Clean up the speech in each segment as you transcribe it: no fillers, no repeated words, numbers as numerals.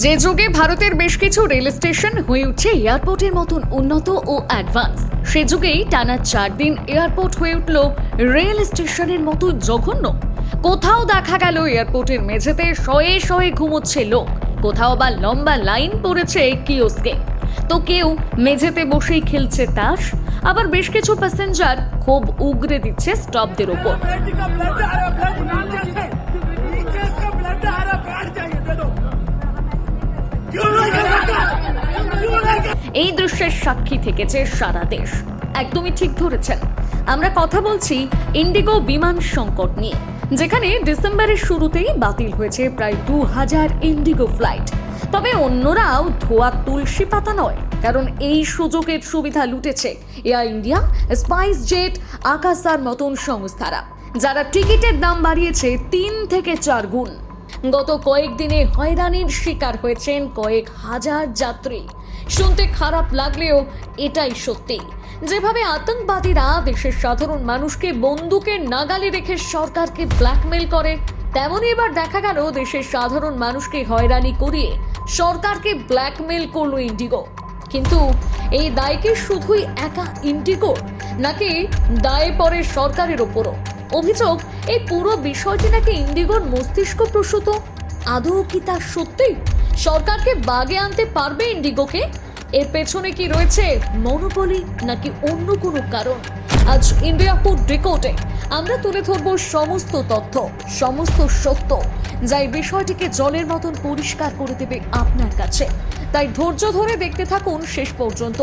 যে যুগে ভারতের বেশ কিছু রেল স্টেশন হয়ে উঠছে এয়ারপোর্টের মতন উন্নত ও অ্যাডভান্স, সে যুগেই টানা 4 দিন এয়ারপোর্ট হয়ে উঠল রেল স্টেশনের মতো জঘন্য। কোথাও দেখা গেল এয়ারপোর্টের মেঝেতে শয়ে শয়ে ঘুমোচ্ছে লোক, কোথাও বা লম্বা লাইন পড়েছে কিওস্কে, তো কেউ মেঝেতে বসেই খেলছে তাস, আবার বেশ কিছু প্যাসেঞ্জার খুব উগরে দিচ্ছে স্টপদের ওপর। এই দৃশ্যের সাক্ষী থেকেছে সারা দেশ। একদমই ঠিক ধরেছেন, আমরা কথা বলছি ইন্ডিগো বিমান সংকট নিয়ে, যেখানে ডিসেম্বরের শুরুতেই বাতিল হয়েছে প্রায় 2000 ইন্ডিগো ফ্লাইট। তবে অন্যরাও ধোয়া তুলসী পাতা নয়, কারণ এই সুযোগের সুবিধা লুটেছে এয়ার ইন্ডিয়া, স্পাইস জেট, আকাশার মতন সংস্থারা, যারা টিকিটের দাম বাড়িয়েছে 3 থেকে 4 গুণ। গত কয়েকদিনে হয়রানির শিকার হয়েছেন কয়েক হাজার যাত্রী। শুনতে খারাপ লাগলেও এটাই সত্যি। যেভাবে আতঙ্কবাদীরা দেশের সাধারণ মানুষকে বন্দুকের নাগালে রেখে সরকারকে ব্ল্যাকমেল করে, তেমনই এবার দেখা গেল দেশের সাধারণ মানুষকে হয়রানি করিয়ে সরকারকে ব্ল্যাকমেল করলো ইন্ডিগো। কিন্তু এই দায় কি শুধুই একা ইন্ডিগোর, নাকি দায় পড়ে সরকারের ওপরও? অভিযোগ, এই পুরো বিষয়টি নাকি ইন্ডিগোর মস্তিষ্ক প্রসূত। আদৌ কি তা সত্যি? সরকারকে বাগে আনতে পারবে ইন্ডিগোকে? এর পেছনে কি রয়েছে মনোপলি, নাকি অন্য কোনো কারণ? আজ ইন্ডিয়া ফুড ডিকোডে আমরা তুলে ধরব সমস্ত তথ্য, সমস্ত সত্য, যা এই বিষয়টিকে জলের মতন পরিষ্কার করে দেবে আপনার কাছে। তাই ধৈর্য ধরে দেখতে থাকুন শেষ পর্যন্ত।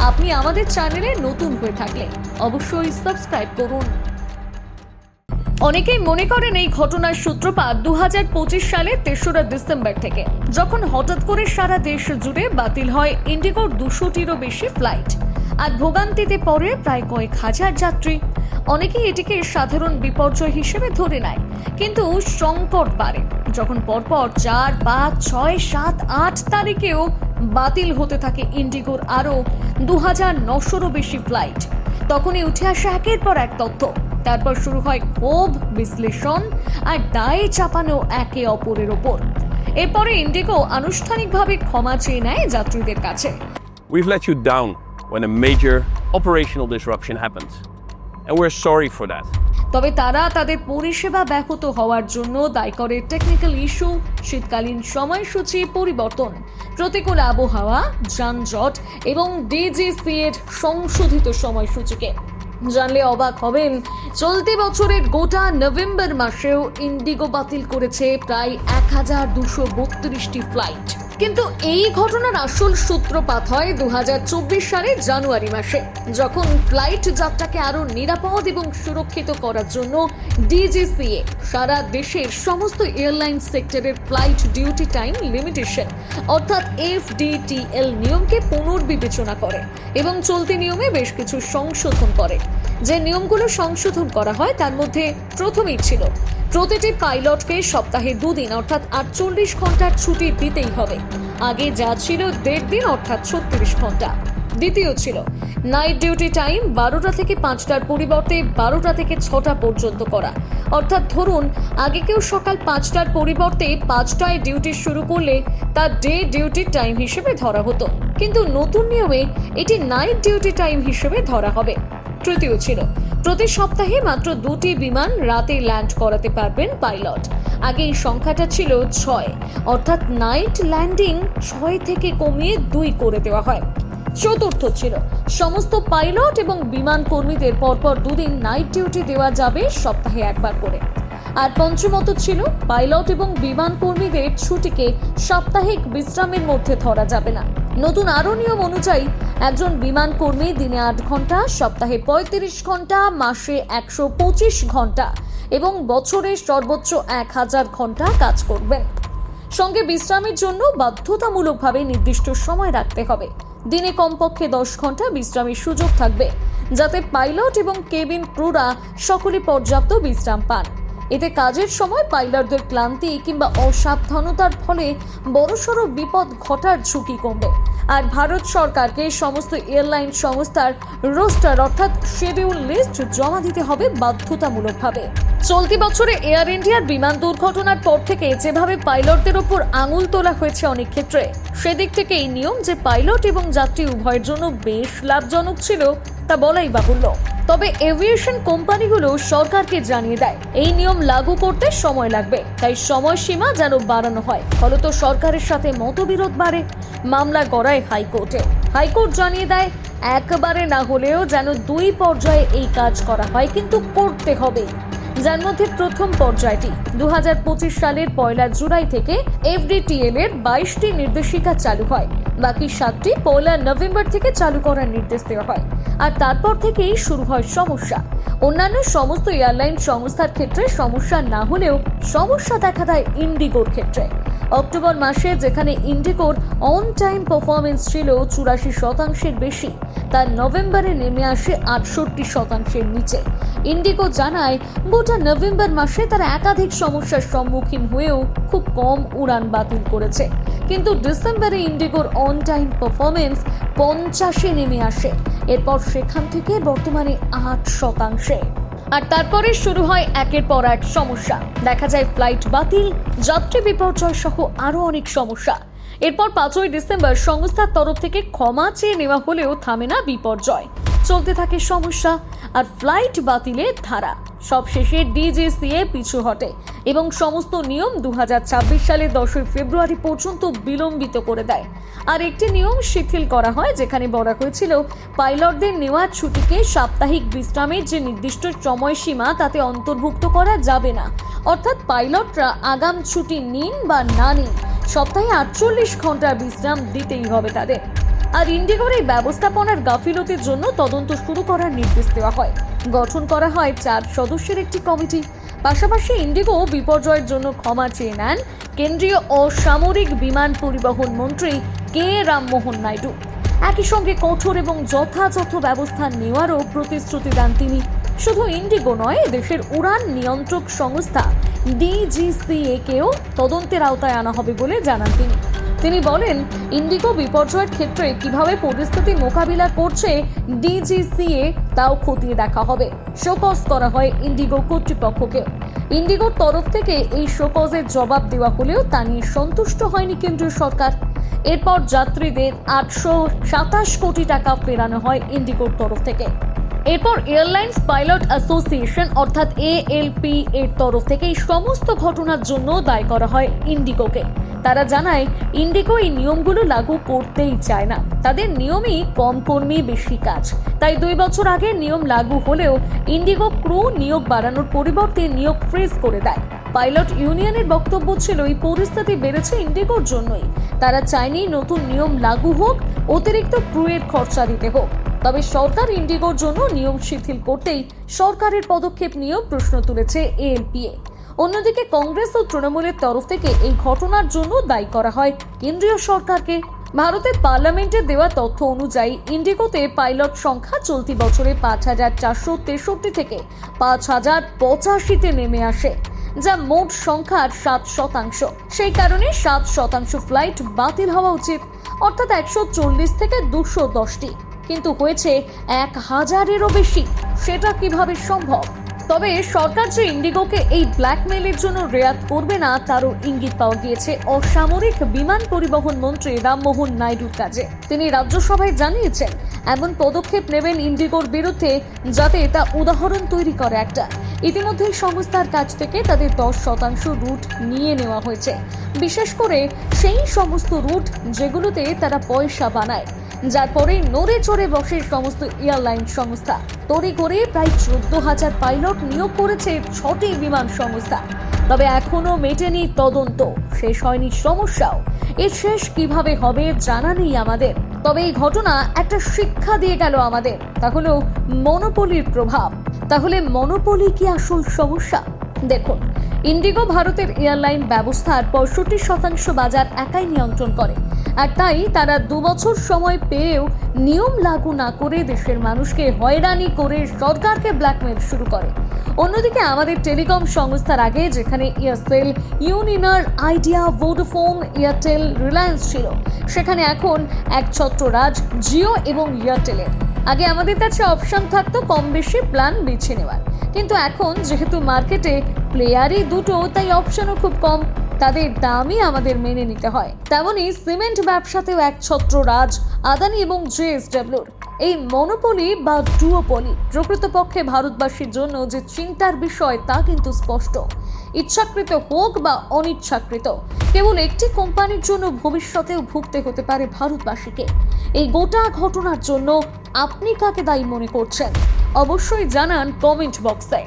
আপনি আমাদের চ্যানেলে নতুন হয়ে থাকলে অবশ্যই সাবস্ক্রাইব করুন। অনেকেই মনে করেন এই ঘটনার সূত্রপাত 2025 সালের 3রা ডিসেম্বর থেকে, যখন হঠাৎ করে সারা দেশ জুড়ে বাতিল হয় ইন্ডিগোর 200টিরও বেশি ফ্লাইট, আর ভোগান্তিতে পড়ে প্রায় কয়েক হাজার যাত্রী। অনেকেই এটিকে সাধারণ বিপর্যয় হিসেবে ধরে নেয়, কিন্তু সংকট বাড়ে যখন পরপর 4, 5, 6, 7, 8 তারিখেও বাতিল হতে থাকে ইন্ডিগোর আরও 2900রও বেশি ফ্লাইট। তখনই উঠে আসে একের পর এক তথ্য। তারপর শুরু হয় ক্ষোভ, বিশ্লেষণ আর দায় চাপানো একে অপরের ওপর। এরপরে ইন্ডিগো আনুষ্ঠানিকভাবে ক্ষমা চেয়ে নেয় যাত্রীদের কাছে। We've let you down when a major operational disruption happens, and we're sorry for that. তবে তারা তাদের পরিষেবা ব্যাহত হওয়ার জন্য দায়ী করে টেকনিক্যাল ইস্যু, শীতকালীন সময়সূচি পরিবর্তন, প্রতিকূল আবহাওয়া, যানজট এবং ডিজিসি এর সংশোধিত সময়সূচিকে। জানলে অবাক হবেন, চলতি বছরের গোটা নভেম্বর মাসেও ইন্ডিগো বাতিল করেছে প্রায় 1232টি ফ্লাইট। কিন্তু এই ঘটনার আসল সূত্রপাত হয় 2024 সালের জানুয়ারি মাসে, যখন ফ্লাইট যাত্রাকে আরো নিরাপদ এবং সুরক্ষিত করার জন্য ডিজিসিএ সারা দেশের সমস্ত এয়ারলাইন সেক্টরের ফ্লাইট ডিউটি টাইম লিমিটেশন অর্থাৎ এফডিটিএল নিয়মকে পুনর্বিবেচনা করে এবং চলতি নিয়মে বেশ কিছু সংশোধন করে। যে নিয়মগুলো সংশোধন করা হয় তার মধ্যে প্রথমেই ছিল প্রতিটি পাইলটকে সপ্তাহে 2 দিন অর্থাৎ 48 ঘন্টার ছুটি দিতেই হবে। আগে যা ছিল 1.5 দিন অর্থাৎ 36 ঘন্টা। দ্বিতীয় ছিল নাইট ডিউটি টাইম 12টা থেকে 5টার পরিবর্তে 12টা থেকে 6টা পর্যন্ত করা। অর্থাৎ ধরুন আগে কেউ সকাল 5টার পরিবর্তে 5টায় ডিউটি শুরু করলে তার ডে ডিউটি টাইম হিসেবে ধরা হতো, কিন্তু নতুন নিয়মে এটি নাইট ডিউটি টাইম হিসেবে ধরা হবে। তৃতীয় ছিল প্রতি সপ্তাহে মাত্র 2টি বিমান রাতে ল্যান্ড করাতে পারবেন পাইলট। আগে এই সংখ্যাটা ছিল 6, অর্থাৎ নাইট ল্যান্ডিং 6 থেকে কমিয়ে 2 করে দেওয়া হয়। চতুর্থ ছিল সমস্ত পাইলট এবং বিমান কর্মীদের পরপর 2 দিন নাইট ডিউটি দেওয়া যাবে সপ্তাহে একবার করে। আর পঞ্চমত ছিল পাইলট এবং বিমান কর্মীদের ছুটিকে সাপ্তাহিক বিশ্রামের মধ্যে ধরা যাবে না। নতুন আরও নিয়ম অনুযায়ী একজন বিমান কর্মী দিনে 8 ঘন্টা, সপ্তাহে 35 ঘন্টা, মাসে 125 ঘন্টা এবং বছরে সর্বোচ্চ 1000 ঘন্টা কাজ করবেন। সঙ্গে বিশ্রামের জন্য বাধ্যতামূলকভাবে নির্দিষ্ট সময় রাখতে হবে। দিনে কমপক্ষে 10 ঘন্টা বিশ্রামের সুযোগ থাকবে, যাতে পাইলট এবং কেবিন ক্রুরা সকলে পর্যাপ্ত বিশ্রাম পান। এতে কাজের সময় পাইলটদের ক্লান্তি কিংবা অসাবধানতার ফলে বড়সড় বিপদ ঘটার ঝুঁকি কমবে। আর ভারত সরকারকে সমস্ত এয়ারলাইন সংস্থার রোস্টার অর্থাৎ শিডিউল লিস্ট জমা দিতে হবে বাধ্যতামূলকভাবে। চলতি বছরে এয়ার ইন্ডিয়ার বিমান দুর্ঘটনার পর থেকে যেভাবে পাইলটদের ওপর আঙুল তোলা হয়েছে অনেক ক্ষেত্রে, সেদিক থেকে এই নিয়ম যে পাইলট এবং যাত্রী উভয়ের জন্য বেশ লাভজনক ছিল তা বলাই বাহুল্য। তবে এভিয়েশন কোম্পানিগুলো সরকারকে জানিয়ে দেয় এই নিয়ম লাগু করতে সময় লাগবে, তাই সময়সীমা যেন বাড়ানো হয়। ফলত সরকারের সাথে মতবিরোধ বাড়ে, মামলা গড়ায় হাইকোর্টে। হাইকোর্ট জানিয়ে দেয় একবারে না হলেও যেন 2 পর্যায়ে এই কাজ করা হয়, কিন্তু করতে হবে। যার মধ্যে প্রথম পর্যায়টি 2025 সালের 1 জুলাই থেকে এফডিটিএল এর 22টি নির্দেশিকা চালু হয়, বাকি 7টি 1 নভেম্বর থেকে চালু করার নির্দেশ দেওয়া হয়। আর তারপর থেকেই শুরু হয় সমস্যা। অন্যান্য সমস্ত এয়ারলাইন সংস্থার ক্ষেত্রে সমস্যা না হলেও সমস্যা দেখা দেয় ইন্ডিগোর ক্ষেত্রে। অক্টোবর মাসে যেখানে ইন্ডিগোর অন টাইম পারফরমেন্স ছিল 84% বেশি, তা নভেম্বরে নেমে আসে 68% নিচে। ইন্ডিগো জানায় গোটা নভেম্বর মাসে তারা একাধিক সমস্যার সম্মুখীন হয়েও খুব কম উড়ান বাতিল করেছে, কিন্তু ডিসেম্বরে ইন্ডিগোর অন টাইম পারফরমেন্স 50-এ নেমে আসে। এরপর সেখান থেকে বর্তমানে 8%। আর তারপরে শুরু হয় একের পর এক সমস্যা। দেখা যায় ফ্লাইট বাতিল, যাত্রী বিপর্যয় সহ আরো অনেক সমস্যা। এরপর 5ই ডিসেম্বর সংস্থার তরফ থেকে ক্ষমা চেয়ে নেওয়া হলেও থামে না বিপর্যয়, চলতে থাকে সমস্যা আর ফ্লাইট বাতিলের ধারা। সবশেষে ডিজিসিএ পিছু হটে এবং সমস্ত নিয়ম 2026 সালের 10 ফেব্রুয়ারি পর্যন্ত বিলম্বিত করে দেয়। আর একটি নিয়ম শিথিল করা হয়, যেখানে বলা হয়েছিল পাইলটদের নেওয়া ছুটিকে সাপ্তাহিক বিশ্রামের যে নির্দিষ্ট সময়সীমা তাতে অন্তর্ভুক্ত করা যাবে না। অর্থাৎ পাইলটরা আগাম ছুটি নিন বা না নিন, সপ্তাহে 48 ঘন্টার বিশ্রাম দিতেই হবে তাদের। আর ইন্ডিগোর এই ব্যবস্থাপনার গাফিলতির জন্য তদন্ত শুরু করার নির্দেশ দেওয়া হয়। গঠন করা হয় 4 সদস্যের একটি কমিটি। পাশাপাশি ইন্ডিগো বিপর্যয়ের জন্য ক্ষমা চেয়ে নেন কেন্দ্রীয় অসামরিক বিমান পরিবহন মন্ত্রী কে রামমোহন নাইডু। একই সঙ্গে কঠোর এবং যথাযথ ব্যবস্থা নেওয়ারও প্রতিশ্রুতি দেন তিনি। শুধু ইন্ডিগো নয়, দেশের উড়ান নিয়ন্ত্রক সংস্থা ডিজিসিএ কেও তদন্তের আওতায় আনা হবে বলে জানান তিনি। তিনি বলেন, ইন্ডিগো বিপর্যয়ের ক্ষেত্রে কিভাবে পরিস্থিতি মোকাবিলা করছে ডিজিসিএ তাও খতিয়ে দেখা হবে। শোকজ করা হয় ইন্ডিগো কর্তৃপক্ষকে। ইন্ডিগোর তরফ থেকে এই শোকজের জবাব দেওয়া হলেও তা নিয়ে সন্তুষ্ট হয়নি কেন্দ্রীয় সরকার। এরপর যাত্রীদের 827 কোটি টাকা ফেরানো হয় ইন্ডিগোর তরফ থেকে। এরপর এয়ারলাইন্স পাইলট অ্যাসোসিয়েশন অর্থাৎ এএলপি এর তরফ থেকে এই সমস্ত ঘটনার জন্য দায় করা হয় ইন্ডিগোকে। তারা জানায় ইন্ডিগো এই নিয়মগুলো লাগু করতেই চায় না, তাদের নিয়মই কম কর্মী বেশি কাজ। তাই 2 বছর আগে নিয়ম লাগু হলেও ইন্ডিগো ক্রু নিয়োগ বাড়ানোর পরিবর্তে নিয়োগ ফ্রিজ করে দেয়। পাইলট ইউনিয়নের বক্তব্য ছিল এই পরিস্থিতি বেড়েছে ইন্ডিগোর জন্যই, তারা চায়নি নতুন নিয়ম লাগু হোক, অতিরিক্ত ক্রুয়ের খরচা দিতে হোক। তবে সরকার ইন্ডিগোর জন্য নিয়ম শিথিল করতেই সরকারের পদক্ষেপ নিয়েও প্রশ্ন তুলেছে এএলপিএ। অন্যদিকে কংগ্রেস ও তৃণমূলের তরফ থেকে এই ঘটনার জন্য দায়ী করা হয় কেন্দ্রীয় সরকারকে। ভারতের পার্লামেন্টে দেওয়া তথ্য অনুযায়ী ইন্ডিগোতে পাইলট সংখ্যা চলতি বছরে 5463 থেকে 5085-তে নেমে আসে, যা মোট সংখ্যার 7%। সেই কারণে 7% ফ্লাইট বাতিল হওয়া উচিত, অর্থাৎ 140 থেকে 210টি, কিন্তু হয়েছে 1000-এরও বেশি। সেটা কিভাবে সম্ভব? তবে সরকার যে ইন্ডিগোকে এই ব্ল্যাকমেইলের জন্য রেয়াত করবে না তারও ইঙ্গিত পাওয়া গিয়েছে অসামরিক বিমান পরিবহন মন্ত্রী রামমোহন নাইডুর কাছে। তিনি রাজ্যসভায় জানিয়েছেন এমন পদক্ষেপ নেবেন ইন্ডিগোর বিরুদ্ধে যাতে তা উদাহরণ তৈরি করে একটা। ইতিমধ্যে সংস্থার কাছ থেকে তাদের 10% রুট নিয়ে নেওয়া হয়েছে, বিশেষ করে সেই সমস্ত রুট যেগুলোতে তারা পয়সা বানায়, যার পরে নড়ে চড়ে বসে সমস্ত এয়ারলাইন সংস্থা। তড়িঘড়ি প্রায় 14,000 পাইলট নিয়োগ করেছে 6টি বিমান সংস্থা। তবে এখনো মেটেনি তদন্ত, শেষ হয়নি সমস্যাও। এর শেষ কিভাবে হবে জানা নেই আমাদের। তবে এই ঘটনা একটা শিক্ষা দিয়ে গেল আমাদের, তা হলো মনোপলির প্রভাব। তাহলে মনোপলি কি আসল সমস্যা? দেখুন, ইন্ডিগো ভারতের এয়ারলাইন ব্যবস্থার 65% বাজার একাই নিয়ন্ত্রণ করে, আর তাই তারা 2 বছর সময় পেয়েও নিয়ম লাগু না করে দেশের মানুষকে হয়রানি করে সরকারকে ব্ল্যাকমেল শুরু করে। অন্যদিকে আমাদের টেলিকম সংস্থার আগে যেখানে Aircel, Uninor, Idea, Vodafone, Airtel, Reliance ছিল, সেখানে এখন একছত্ররাজ জিও এবং এয়ারটেলের। আগে আমাদের কাছে অপশন থাকতো কম বেশি প্ল্যান বেছে নেওয়ার, কিন্তু এখন যেহেতু মার্কেটে প্লেয়ারই দুটো, তাই অপশনও খুব কম, তাদের দামই আমাদের মেনে নিতে হয়। তেমনই সিমেন্ট ব্যবসাতেও একছত্ররাজ আদানি এবং জেএসডব্লিউর। এই মনোপলি বা ডুওপলি প্রকৃতপক্ষে ভারতবাসীর জন্য যে চিন্তার বিষয় তা কিন্তু স্পষ্ট। ইচ্ছাকৃত হোক বা অনিচ্ছাকৃত, কেবল একটি কোম্পানির জন্য ভবিষ্যতেও ভুগতে হতে পারে ভারতবাসীকে। এই গোটা ঘটনার জন্য আপনি কাকে দায়ী মনে করছেন অবশ্যই জানান কমেন্ট বক্সে।